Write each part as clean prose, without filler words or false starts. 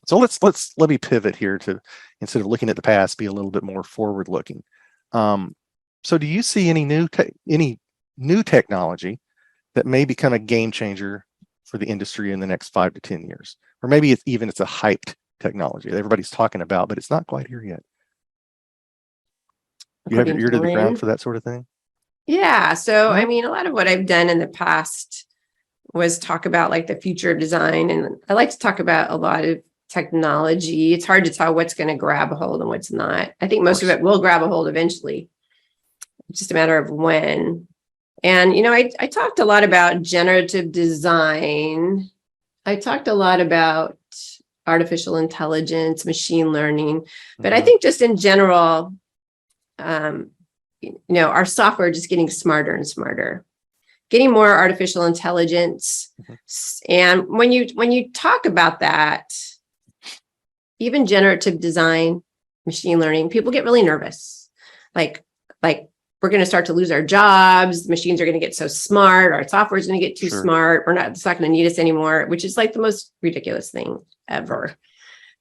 So let me pivot here to, instead of looking at the past, be a little bit more forward looking. So do you see any new technology that may become a game changer for the industry in the next 5 to 10 years? Or maybe it's a hyped technology that everybody's talking about, but it's not quite here yet. You have your ear to the ground for that sort of thing? Yeah. So, I mean, a lot of what I've done in the past was talk about like the future of design. And I like to talk about a lot of technology. It's hard to tell what's going to grab a hold and what's not. I think most of it will grab a hold eventually. It's just a matter of when. And, you know, I talked a lot about generative design. I talked a lot about artificial intelligence, machine learning, but I think just in general, you know, our software just getting smarter and smarter, getting more artificial intelligence. And when you talk about that, even generative design, machine learning, people get really nervous. Like we're going to start to lose our jobs. Machines are going to get so smart. Our software is going to get too smart. It's not going to need us anymore, which is like the most ridiculous thing ever.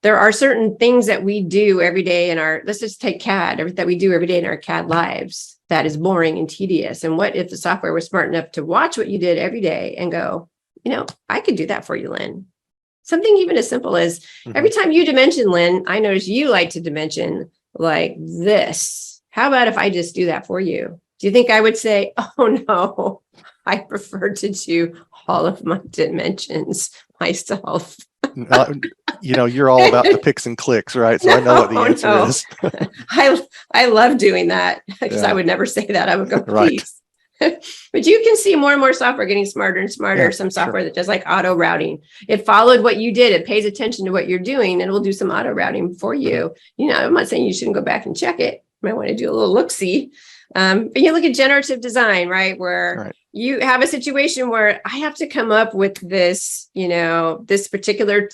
There are certain things that we do every day in our, let's just take CAD, that we do every day in our CAD lives that is boring and tedious. And what if the software was smart enough to watch what you did every day and go, you know, I could do that for you, Lynn. Something even as simple as every time you dimension, Lynn, I notice you like to dimension like this. How about if I just do that for you? Do you think I would say, oh no, I prefer to do all of my dimensions myself? You know, you're all about the picks and clicks, right? So I know what the answer is. I love doing that because I would never say that. I would go, please. But you can see more and more software getting smarter and smarter. Some software that does like auto routing. It followed what you did. It pays attention to what you're doing and it will do some auto routing for you. You know, I'm not saying you shouldn't go back and check it. You might want to do a little look-see. But you look at generative design, right? Where you have a situation where I have to come up with this, you know, this particular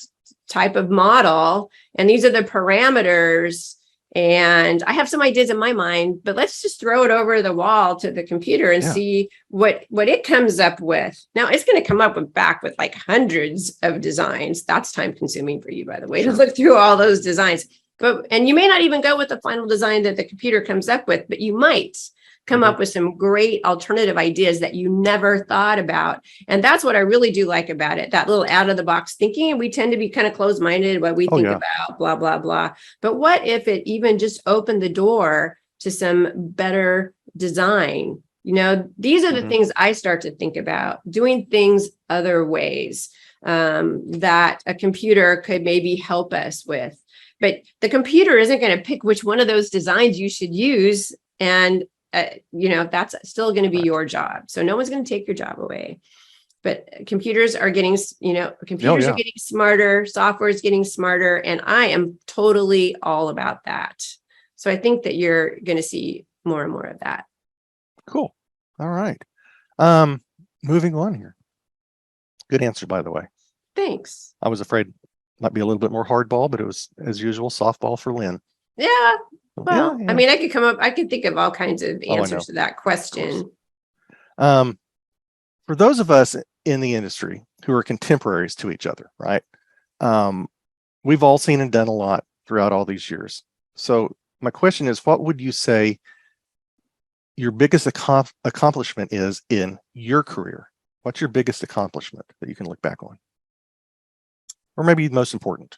type of model. And these are the parameters. And I have some ideas in my mind, but let's just throw it over the wall to the computer and see what it comes up with. Now it's going to come up back with like hundreds of designs. That's time consuming for you, by the way, to look through all those designs. And you may not even go with the final design that the computer comes up with, but you might come up with some great alternative ideas that you never thought about. And that's what I really do like about it, that little out of the box thinking. We tend to be kind of closed-minded what we think about, blah, blah, blah. But what if it even just opened the door to some better design? You know, these are the things I start to think about, doing things other ways that a computer could maybe help us with. But the computer isn't going to pick which one of those designs you should use. And, you know, that's still going to be your job. So no one's going to take your job away. But computers are getting, you know, computers are getting smarter, software is getting smarter. And I am totally all about that. So I think that you're going to see more and more of that. Cool. All right. Moving on here. Good answer, by the way. Thanks. I was afraid might be a little bit more hardball, but it was, as usual, softball for Lynn. Yeah. Well, I mean, I could think of all kinds of answers to that question. For those of us in the industry who are contemporaries to each other, right? We've all seen and done a lot throughout all these years. So my question is, what would you say your biggest accomplishment is in your career? What's your biggest accomplishment that you can look back on? Or maybe most important?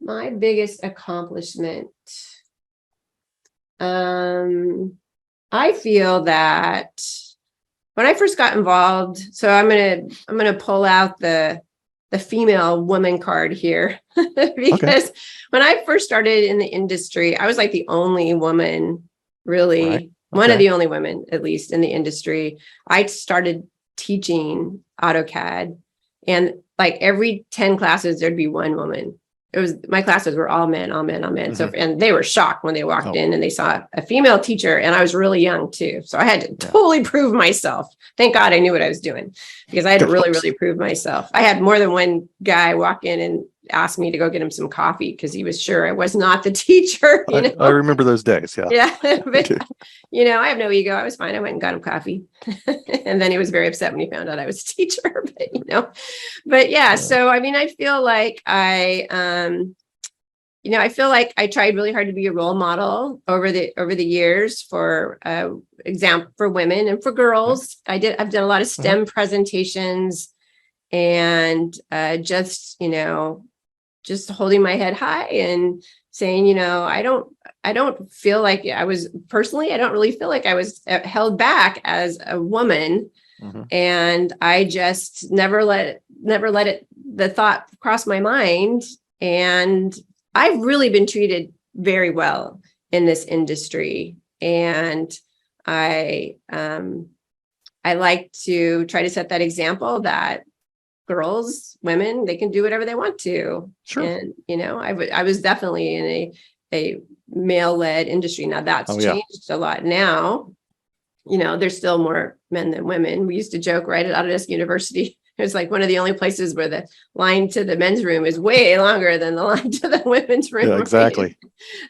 My biggest accomplishment. I feel that when I first got involved, so I'm gonna pull out the female woman card here because when I first started in the industry, I was like the only woman, really, one of the only women, at least in the industry. I started teaching AutoCAD, and like every 10 classes, there'd be one woman. My classes were all men. So, and they were shocked when they walked in and they saw a female teacher, and I was really young too. So I had to totally prove myself. Thank God I knew what I was doing, because I had to really prove myself. I had more than one guy walk in and, ask me to go get him some coffee because he was sure I was not the teacher. I remember those days. Yeah. Yeah. But, I have no ego. I was fine. I went and got him coffee. And then he was very upset when he found out I was a teacher. But yeah. So, I mean, I feel like I feel like I tried really hard to be a role model over the years for example for women and for girls. I've done a lot of STEM presentations and just holding my head high and saying, I don't feel like I don't really feel like I was held back as a woman. And I just never let the thought cross my mind. And I've really been treated very well in this industry. And I like to try to set that example that girls, women, they can do whatever they want to. Sure. And, I was definitely in a male-led industry. Now that's changed a lot now. There's still more men than women. We used to joke right at Autodesk University. It was like one of the only places where the line to the men's room is way longer than the line to the women's room. Yeah, exactly.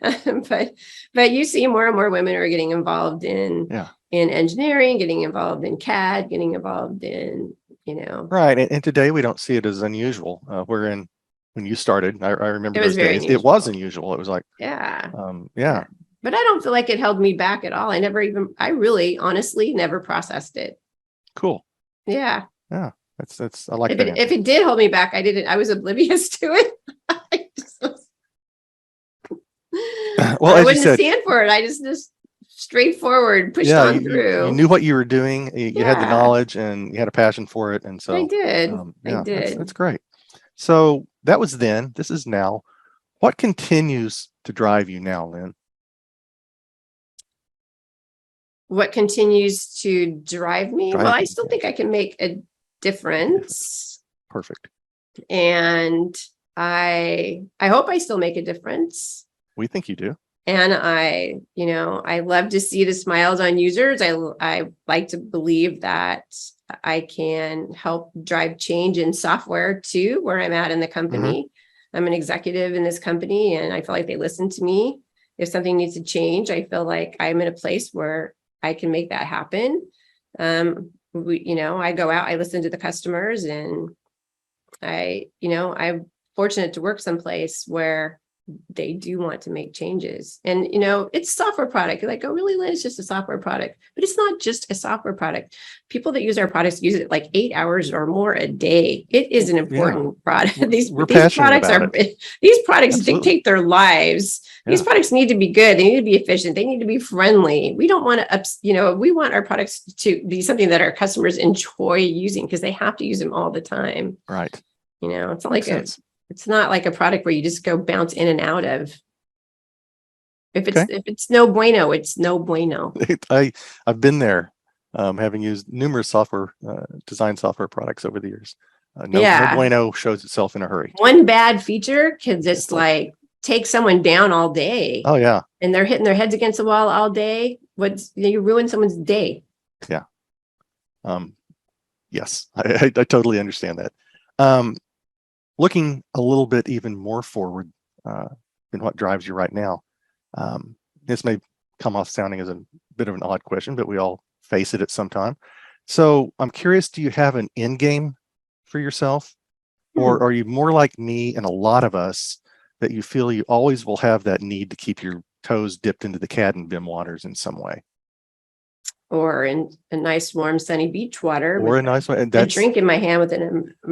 But you see more and more women are getting involved in engineering, getting involved in CAD, getting involved in, Right. And today we don't see it as unusual. When you started, I remember It was those very days. It was unusual. It was like, yeah. But I don't feel like it held me back at all. I really honestly never processed it. Cool. Yeah. Yeah. That's I like that. If it did hold me back, I was oblivious to it. Well, I wouldn't stand for it. I just straightforward pushed on through. You knew what you were doing. You had the knowledge and you had a passion for it. And so I did. I did. That's great. So that was then. This is now. What continues to drive you now, Lynn? What continues to drive me? Well, I still think I can make a difference. Perfect. And I hope I still make a difference. We think you do. And I love to see the smiles on users. I like to believe that I can help drive change in software too, where I'm at in the company. I'm an executive in this company and I feel like they listen to me. If something needs to change, I feel like I'm in a place where I can make that happen. I go out, I listen to the customers and I'm fortunate to work someplace where they do want to make changes. And, it's a software product. You're like, oh, really, Lynn? It's just a software product. But it's not just a software product. People that use our products use it like 8 hours or more a day. It is an important product. These products dictate their lives. Yeah. These products need to be good. They need to be efficient. They need to be friendly. We don't want to, we want our products to be something that our customers enjoy using because they have to use them all the time. Right. It's not like it's not like a product where you just go bounce in and out of. If it's no bueno, it's no bueno. I've been there, having used numerous design software products over the years. No bueno shows itself in a hurry. One bad feature can just like take someone down all day. Oh yeah. And they're hitting their heads against the wall all day. You ruin someone's day. Yeah. Yes, I totally understand that. Looking a little bit even more forward than what drives you right now. This may come off sounding as a bit of an odd question, but we all face it at some time. So I'm curious, do you have an end game for yourself? Or are you more like me and a lot of us that you feel you always will have that need to keep your toes dipped into the CAD and BIM waters in some way? Or in a nice, warm, sunny beach water. Or a nice one. A drink in my hand with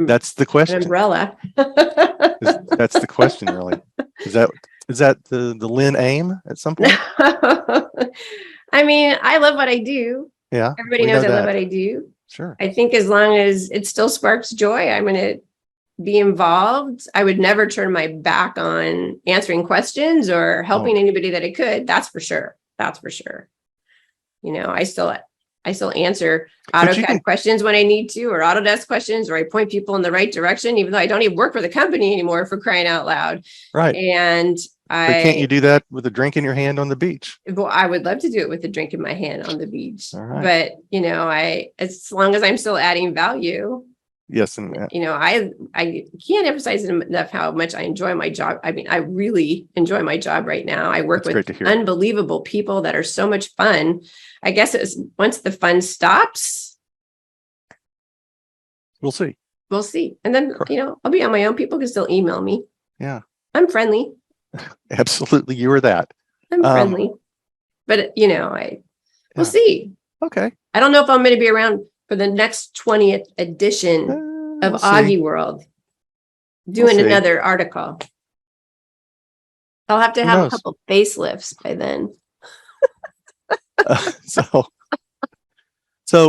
that's the question. An umbrella. That's the question, really. Is that the Lynn aim at some point? I mean, I love what I do. Yeah. Everybody knows I love what I do. Sure. I think as long as it still sparks joy, I'm going to be involved. I would never turn my back on answering questions or helping anybody that I could. That's for sure. I still answer AutoCAD questions when I need to, or Autodesk questions, or I point people in the right direction, even though I don't even work for the company anymore, for crying out loud. Right. And but can't you do that with a drink in your hand on the beach? Well, I would love to do it with a drink in my hand on the beach. All right. But, as long as I'm still adding value, Yes. And I can't emphasize enough how much I enjoy my job. I mean, I really enjoy my job right now. I work with unbelievable people that are so much fun. I guess it's once the fun stops, we'll see. We'll see. And then, I'll be on my own. People can still email me. Yeah. I'm friendly. Absolutely. You are that. I'm friendly. But, we'll see. Okay. I don't know if I'm going to be around for the next 20th edition of AUGI World doing another article. I'll have to have a couple facelifts by then. So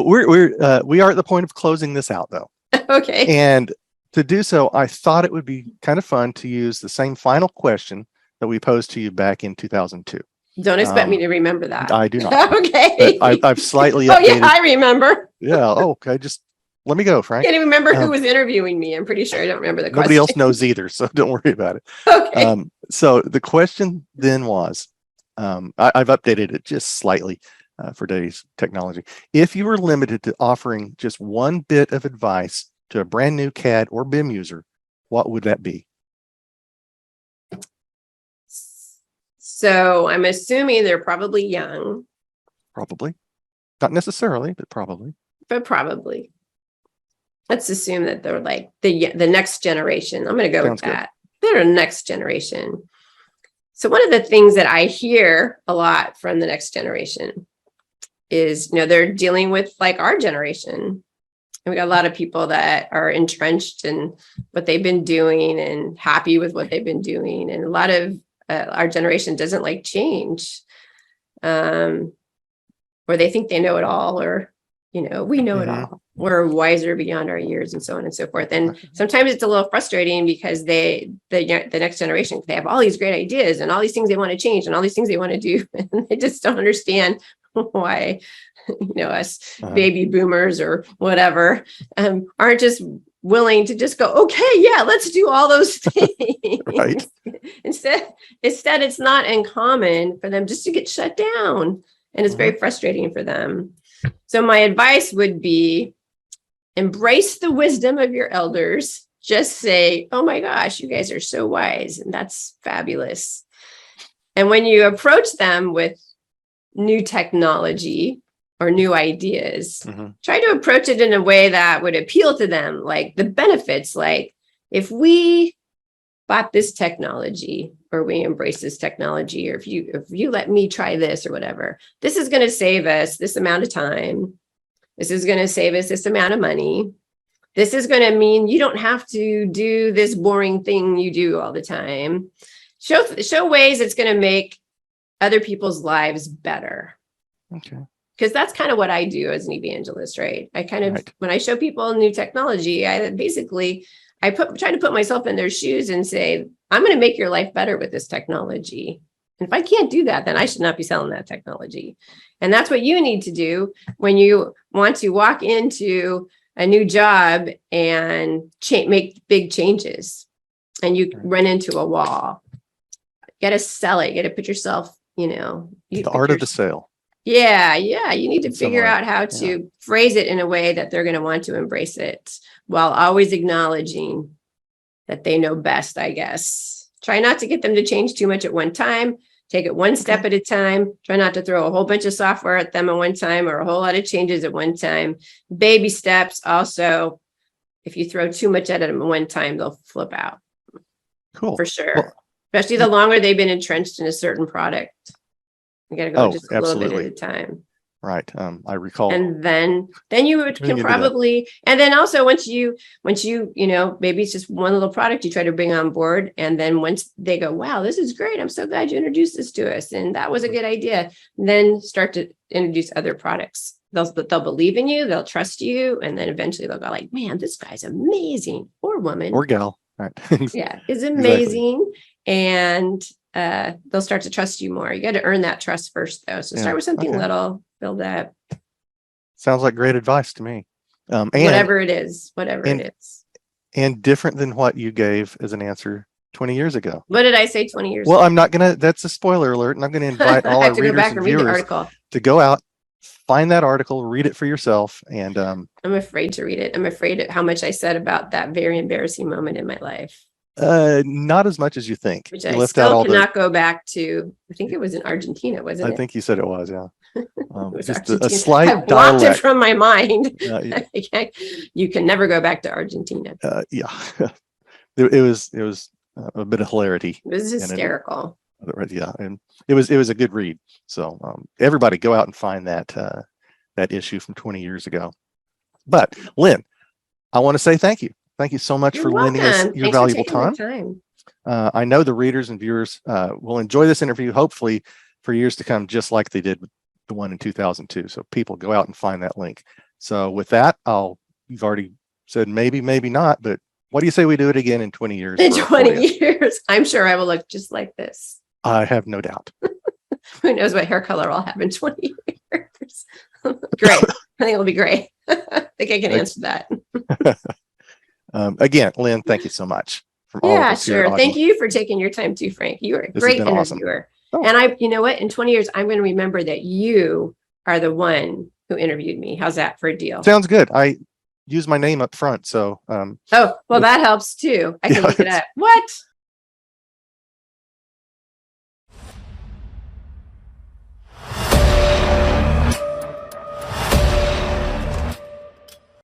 we are at the point of closing this out, though. Okay. And to do so, I thought it would be kind of fun to use the same final question that we posed to you back in 2002. Don't expect me to remember that. I do not. Okay. I've slightly updated. Oh, yeah, I remember. Yeah. Oh, okay. Just let me go, Frank. I can't even remember who was interviewing me. I'm pretty sure I don't remember the question. Nobody else knows either, so don't worry about it. Okay. So the question then was, I've updated it just slightly for today's technology. If you were limited to offering just one bit of advice to a brand new CAD or BIM user, what would that be? So I'm assuming they're probably young. Probably. Not necessarily, but probably. But probably. Let's assume that they're like the next generation. I'm going to go with that. They're the next generation. So one of the things that I hear a lot from the next generation is, they're dealing with like our generation. And we got a lot of people that are entrenched in what they've been doing and happy with what they've been doing. And a lot of our generation doesn't like change, or they think they know it all, or, we know it all. We're wiser beyond our years and so on and so forth. And sometimes it's a little frustrating because the next generation, they have all these great ideas and all these things they want to change and all these things they want to do. And they just don't understand why, us baby boomers or whatever, aren't just willing to just go, okay, yeah, let's do all those things. Right. Instead, it's not uncommon for them just to get shut down. And it's very frustrating for them. So my advice would be, embrace the wisdom of your elders. Just say, oh my gosh, you guys are so wise. And that's fabulous. And when you approach them with new technology or new ideas, try to approach it in a way that would appeal to them, like the benefits, like if we bought this technology or we embrace this technology, or if you let me try this or whatever, this is going to save us this amount of time. This is going to save us this amount of money. This is going to mean you don't have to do this boring thing you do all the time. Show ways it's going to make other people's lives better. Okay. Because that's kind of what I do as an evangelist, right? I kind of, when I show people new technology, I try to put myself in their shoes and say, I'm going to make your life better with this technology. And if I can't do that, then I should not be selling that technology. And that's what you need to do when you want to walk into a new job and make big changes and you run into a wall. You got to sell it. You got to put yourself, the art of the sale. Yeah. You need to figure out how to phrase it in a way that they're going to want to embrace it while always acknowledging that they know best, I guess. Try not to get them to change too much at one time. Take it one step at a time. Try not to throw a whole bunch of software at them at one time or a whole lot of changes at one time. Baby steps. Also, if you throw too much at them at one time, they'll flip out. Cool. For sure. Well, especially the longer they've been entrenched in a certain product. You got to go just a little bit at a time. Right. I recall. And then you can probably, and then also once you, maybe it's just one little product you try to bring on board. And then once they go, wow, this is great. I'm so glad you introduced this to us. And that was a good idea. Then start to introduce other products. They'll believe in you. They'll trust you. And then eventually they'll go like, man, this guy's amazing. Or woman. Or gal. Right. Yeah. Is amazing. Exactly. And they'll start to trust you more. You got to earn that trust first, though. So start with something little, build that. Sounds like great advice to me. And whatever it is. And different than what you gave as an answer 20 years ago. What did I say 20 years ago? Well, I'm not going to, that's a spoiler alert. And I'm going to invite all our readers and viewers to go out, find that article, read it for yourself. And I'm afraid to read it. I'm afraid of how much I said about that very embarrassing moment in my life, not as much as you think. which You I left out still all cannot go back to. I think it was in Argentina, wasn't I it? think you said it was, yeah. It was Just Argentina. a slight I blocked it dialect. from my mind. Yeah. You can never go back to Argentina. Yeah. It was a bit of hilarity. It was And hysterical. yeah, and it was a good read. So everybody go out and find that issue from 20 years ago. But Lynn, I want to say thank you. Thank you so much You're for lending us welcome. your Thanks for valuable taking the time. time. I know the readers and viewers will enjoy this interview, hopefully for years to come, just like they did with the one in 2002. So people go out and find that link. So with that, you've already said maybe, maybe not, but what do you say we do it again in 20 years? In for our 20 40th? years, I'm sure I will look just like this. I have no doubt. Who knows what hair color I'll have in 20 years? Gray. I think it'll be gray. I think I can answer that. Again, Lynn, thank you so much. From all of Yeah, us here at sure. Thank AUGI. you for taking your time too, Frank. You are a This has great been awesome. interviewer. Oh. And you know what? In 20 years, I'm going to remember that you are the one who interviewed me. How's that for a deal? Sounds good. I use my name up front. So Oh, well, that helps too. I can look it up. What?